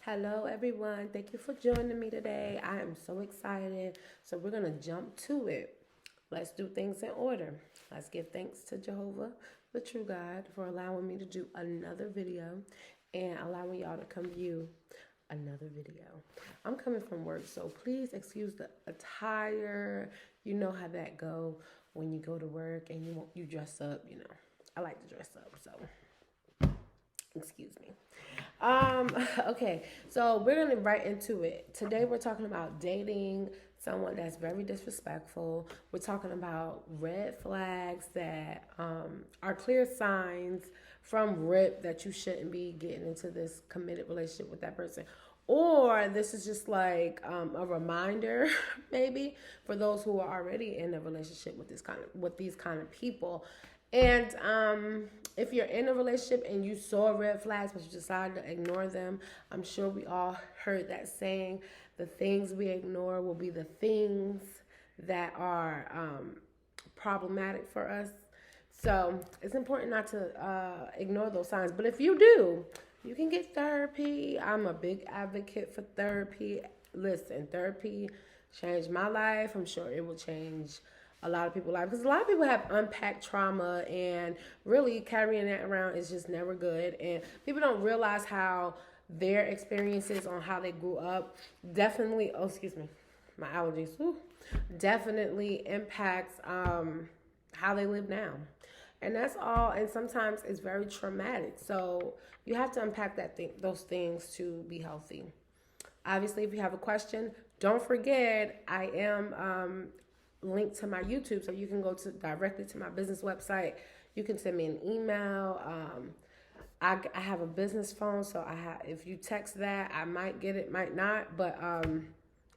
Hello, everyone. Thank you for joining me today. I am so excited. So, we're going to jump to it. Let's do things in order. Let's give thanks to Jehovah, the true God, for allowing me to do another video and allowing y'all to come view another video. I'm coming from work, so please excuse the attire. You know how that go when you go to work and you dress up, I like to dress up, so excuse me. Um, okay, so we're gonna right into it. Today we're talking about dating someone that's very disrespectful. We're talking about red flags that are clear signs from RIP that you shouldn't be getting into this committed relationship with that person. Or this is just like a reminder, maybe, for those who are already in a relationship with these kind of people. And if you're in a relationship and you saw red flags but you decided to ignore them, I'm sure we all heard that saying, the things we ignore will be the things that are problematic for us. So it's important not to ignore those signs. But if you do, you can get therapy. I'm a big advocate for therapy. Listen, therapy changed my life. I'm sure it will change a lot of people's lives because a lot of people have unpacked trauma, and really carrying that around is just never good. And people don't realize how their experiences on how they grew up definitely, oh, excuse me, my allergies, definitely impacts how they live now. And that's all. And sometimes it's very traumatic. So you have to unpack those things to be healthy. Obviously, if you have a question, don't forget I am linked to my YouTube, so you can go to directly to my business website. You can send me an email. I have a business phone, so if you text that, I might get it, might not, but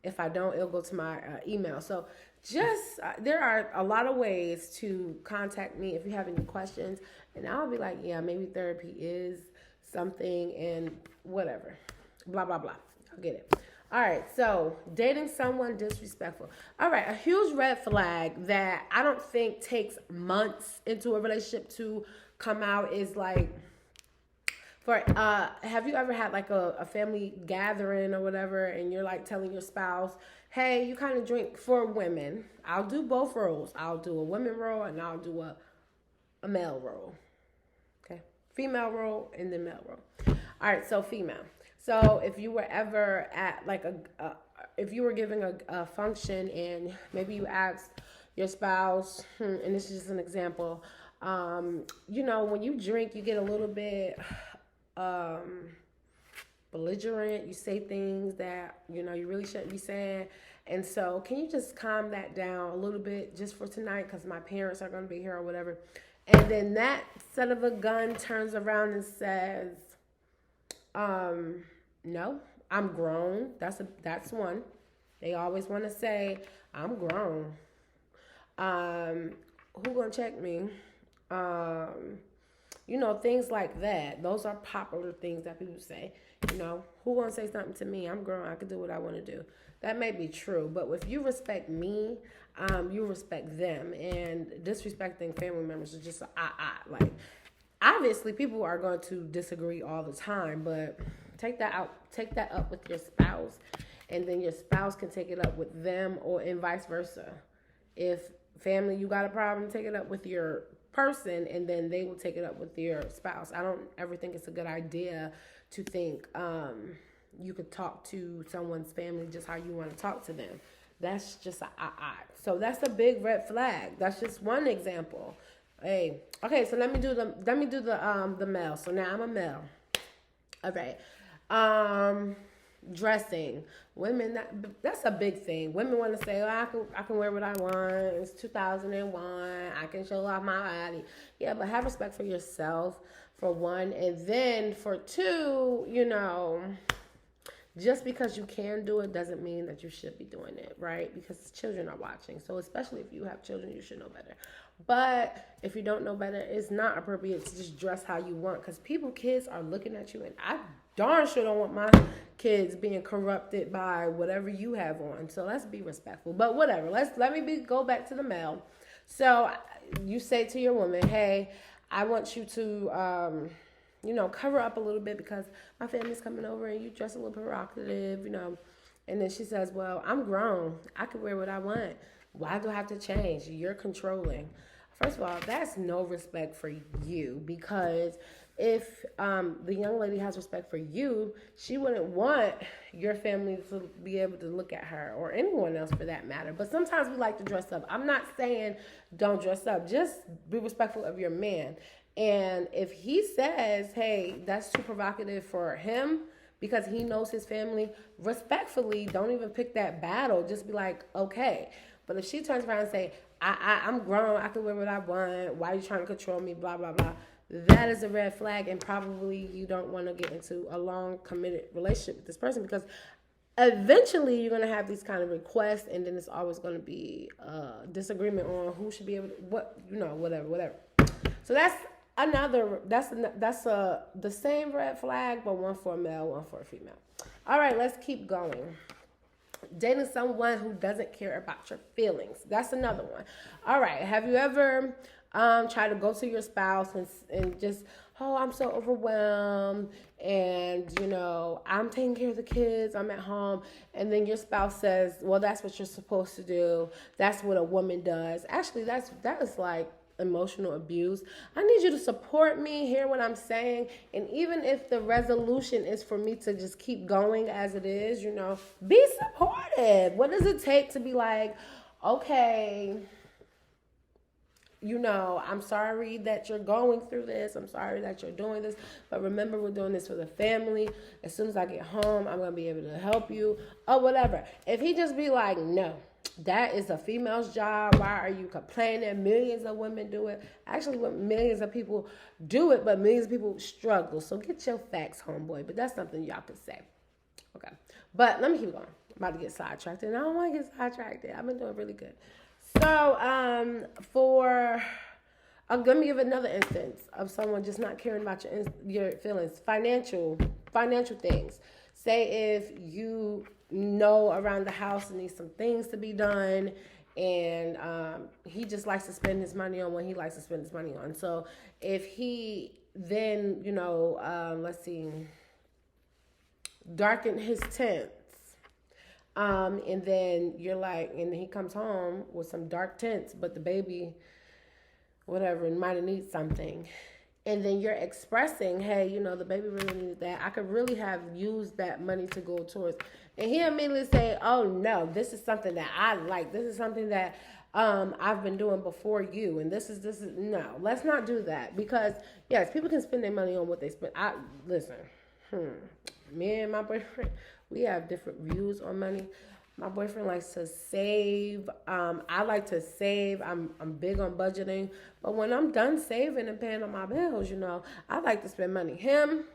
if I don't, it'll go to my email. So just there are a lot of ways to contact me if you have any questions, and I'll be like, yeah, maybe therapy is something, and whatever, blah blah blah. I'll get it. All right, so dating someone disrespectful. All right, a huge red flag that I don't think takes months into a relationship to come out is like, have you ever had like a family gathering or whatever, and you're like telling your spouse, hey, you kind of drink? For women, I'll do both roles. I'll do a women role and I'll do a male role. Okay, female role and then male role. All right, so female. So if you were ever at like if you were giving a function and maybe you asked your spouse, and this is just an example, when you drink, you get a little bit belligerent. You say things that, you really shouldn't be saying. And so can you just calm that down a little bit just for tonight because my parents are going to be here or whatever. And then that son of a gun turns around and says, no, I'm grown. That's one. They always want to say, I'm grown. Who gonna check me? Things like that. Those are popular things that people say. Who gonna say something to me? I'm grown. I can do what I want to do. That may be true, but if you respect me, you respect them. And disrespecting family members is just like. Obviously, people are going to disagree all the time, but take that up with your spouse, and then your spouse can take it up with them, and vice versa. If family, you got a problem, take it up with your person, and then they will take it up with your spouse. I don't ever think it's a good idea to think you could talk to someone's family just how you want to talk to them. That's just So that's a big red flag. That's just one example. Hey, okay, so let me do the male. So now I'm a male. All right. Dressing. Women, that's a big thing. Women want to say, oh, I can wear what I want. It's 2001. I can show off my body. Yeah, but have respect for yourself, for one. And then for two, just because you can do it doesn't mean that you should be doing it, right? Because children are watching. So especially if you have children, you should know better. But if you don't know better, it's not appropriate to just dress how you want, because kids are looking at you, and I darn sure don't want my kids being corrupted by whatever you have on. So let's be respectful. But whatever. Go back to the male. So you say to your woman, hey, I want you to cover up a little bit because my family's coming over and you dress a little provocative. And then she says, well, I'm grown. I can wear what I want. Why do I have to change? You're controlling. First of all, that's no respect for you, because if the young lady has respect for you, she wouldn't want your family to be able to look at her, or anyone else for that matter. But sometimes we like to dress up. I'm not saying don't dress up. Just be respectful of your man. And if he says, hey, that's too provocative for him because he knows his family, respectfully, don't even pick that battle. Just be like, okay. But if she turns around and say, I'm grown, I can wear what I want, why are you trying to control me, blah, blah, blah, that is a red flag, and probably you don't want to get into a long, committed relationship with this person, because eventually you're going to have these kind of requests, and then it's always going to be a disagreement on who should be able to, whatever. So that's the same red flag, but one for a male, one for a female. All right, let's keep going. Dating someone who doesn't care about your feelings. That's another one. All right. Have you ever tried to go to your spouse and just, oh, I'm so overwhelmed, and, I'm taking care of the kids, I'm at home, and then your spouse says, well, that's what you're supposed to do. That's what a woman does. Actually, that is like emotional abuse. I need you to support me, hear what I'm saying, and even if the resolution is for me to just keep going as it is, be supportive. What does it take to be like, okay, I'm sorry that you're going through this, I'm sorry that you're doing this, but remember, we're doing this for the family. As soon as I get home, I'm going to be able to help you, or whatever. If he just be like, no, that is a female's job, why are you complaining? Millions of women do it. Actually, millions of people do it, but millions of people struggle. So get your facts, homeboy. But that's something y'all could say. Okay. But let me keep going. I'm about to get sidetracked, and I don't want to get sidetracked. I've been doing really good. So, let me give another instance of someone just not caring about your feelings. Financial things. Say if you around the house needs some things to be done, and he just likes to spend his money on what he likes to spend his money on. So if he then, darken his tents, and then you're like, and he comes home with some dark tints, but the baby, whatever, might have needed something. And then you're expressing, hey, the baby really needed that. I could really have used that money to go towards. And he immediately say, oh, no, this is something that I like. This is something that I've been doing before you. And this is, no, let's not do that. Because, yes, people can spend their money on what they spend. Listen, me and my boyfriend, we have different views on money. My boyfriend likes to save. I like to save. I'm big on budgeting. But when I'm done saving and paying on my bills, I like to spend money. Him,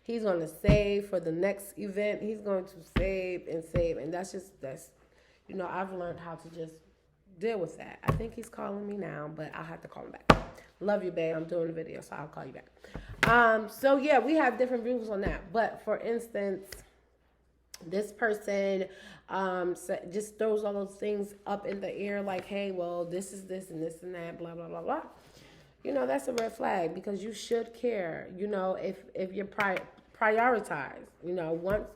he's going to save for the next event. He's going to save. And that's I've learned how to just deal with that. I think he's calling me now, but I'll have to call him back. Love you, babe. I'm doing a video, so I'll call you back. So yeah, we have different views on that. But for instance, this person just throws all those things up in the air like, hey, well, this is this and this and that, blah, blah, blah, blah. That's a red flag, because you should care, if you're prioritize, once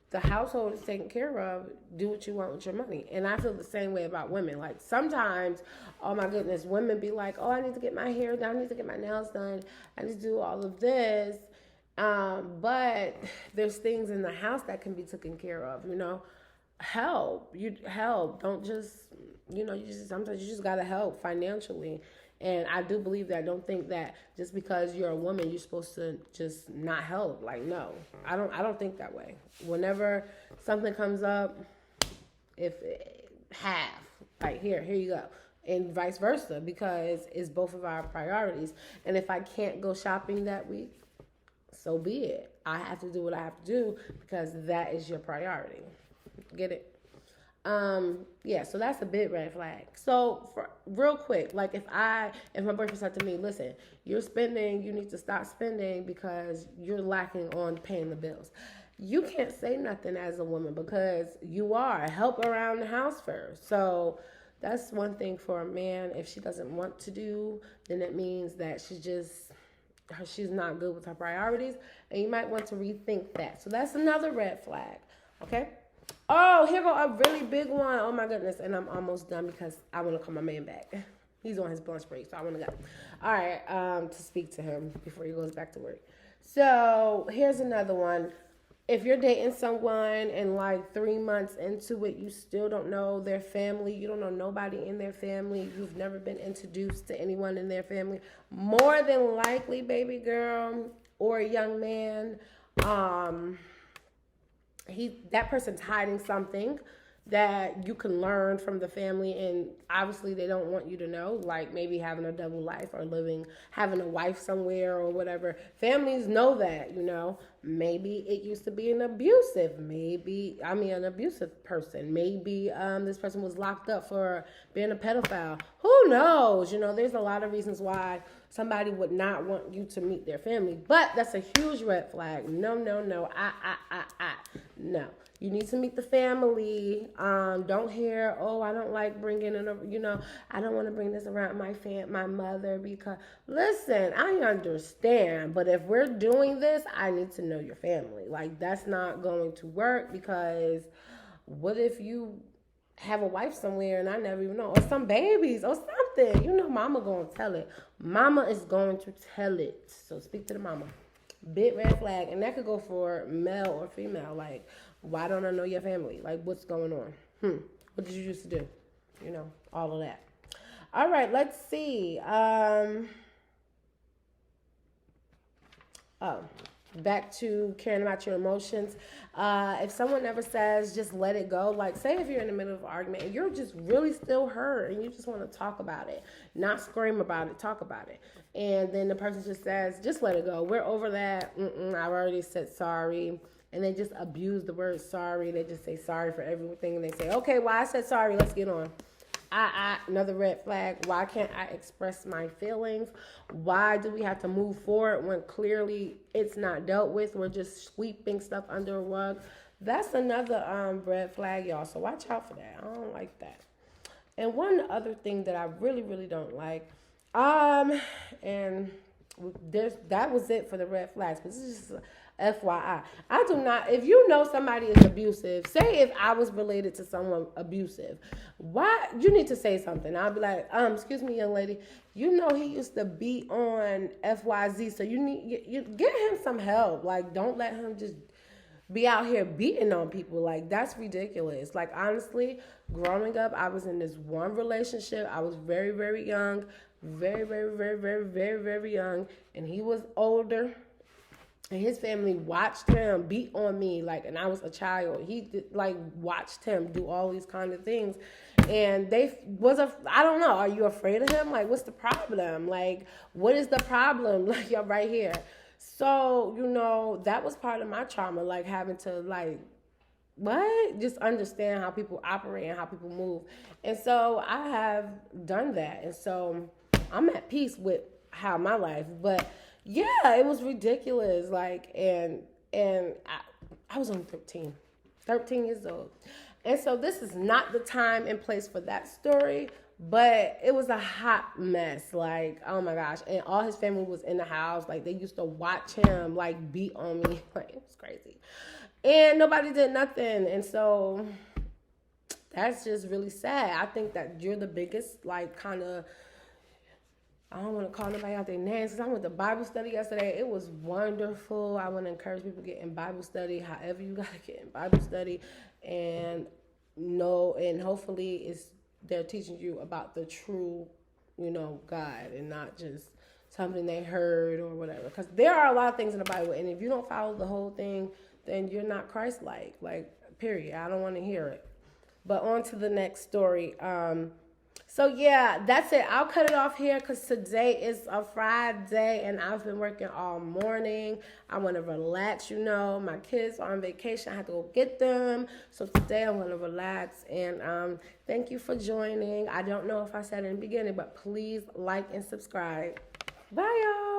the household is taken care of, do what you want with your money. And I feel the same way about women. Like sometimes, oh my goodness, women be like, oh, I need to get my hair done, I need to get my nails done, I need to do all of this. But there's things in the house that can be taken care of, help. Don't just, sometimes you just gotta help financially. And I do believe that. Don't think that just because you're a woman, you're supposed to just not help. Like, no, I don't think that way. Whenever something comes up, here you go. And vice versa, because it's both of our priorities. And if I can't go shopping that week, so be it. I have to do what I have to do because that is your priority. Get it? So that's a big red flag. So real quick, like if my boyfriend said to me, listen, you're spending, you need to stop spending because you're lacking on paying the bills. You can't say nothing as a woman because you are. Help around the house first. So that's one thing for a man. If she doesn't want to do, then it means that she just she's not good with her priorities, and you might want to rethink that. So that's another red flag. Okay. Oh, here go a really big one. Oh my goodness, and I'm almost done because I want to call my man back. He's on his lunch break, so I want to go. All right, to speak to him before he goes back to work. So here's another one. If you're dating someone and like 3 months into it, you still don't know their family, you don't know nobody in their family, you've never been introduced to anyone in their family, more than likely, baby girl or young man, that person's hiding something that you can learn from the family, and obviously they don't want you to know, like maybe having a double life or having a wife somewhere or whatever. Families know that, maybe it used to be an abusive person. Maybe this person was locked up for being a pedophile. Who knows? There's a lot of reasons why somebody would not want you to meet their family, but that's a huge red flag. No. No. You need to meet the family. Don't hear, oh, I don't like bringing in I don't want to bring this around my mother because, listen, I understand, but if we're doing this, I need to know your family. Like, that's not going to work, because what if you have a wife somewhere and I never even know, or some babies or something? Mama going to tell it. Mama is going to tell it. So speak to the mama. Big red flag. And that could go for male or female. Like, why don't I know your family? Like, what's going on? What did you used to do? All of that. All right, let's see. Back to caring about your emotions. If someone ever says, just let it go, like say if you're in the middle of an argument and you're just really still hurt and you just want to talk about it, not scream about it, talk about it. And then the person just says, just let it go. We're over that. I've already said sorry. And they just abuse the word sorry. They just say sorry for everything. And they say, okay, well, I said sorry. Let's get on. Another red flag. Why can't I express my feelings? Why do we have to move forward when clearly it's not dealt with? We're just sweeping stuff under a rug. That's another red flag, y'all. So watch out for that. I don't like that. And one other thing that I really, really don't like, and that was it for the red flags. But this is just FYI. I do not, if you know somebody is abusive, say if I was related to someone abusive, why, you need to say something. I'll be like, excuse me, young lady, he used to be on FYZ, so you get him some help. Like, don't let him just be out here beating on people. Like, that's ridiculous. Like, honestly, growing up, I was in this one relationship. I was very, very young, very, very, very, very, very, very young, and he was older. And his family watched him beat on me, and I was a child. He watched him do all these kind of things. And I don't know, are you afraid of him? Like, what's the problem? Like, what is the problem? Like, you're right here. So, that was part of my trauma, like having to just understand how people operate and how people move. And so I have done that. And so I'm at peace with how my life, but yeah, it was ridiculous. And I was only 13 years old. And so this is not the time and place for that story, but it was a hot mess. Like, oh my gosh. And all his family was in the house. Like, they used to watch him, beat on me. Like, it was crazy. And nobody did nothing. And so that's just really sad. I think that you're the biggest, I don't want to call nobody out their names, because I went to Bible study yesterday. It was wonderful. I want to encourage people to get in Bible study, however you got to get in Bible study. And hopefully they're teaching you about the true, God, and not just something they heard or whatever. Because there are a lot of things in the Bible, and if you don't follow the whole thing, then you're not Christ-like, period. I don't want to hear it. But on to the next story. So yeah, that's it. I'll cut it off here because today is a Friday and I've been working all morning. I want to relax, My kids are on vacation. I have to go get them. So today I'm going to relax. And thank you for joining. I don't know if I said it in the beginning, but please like and subscribe. Bye, y'all.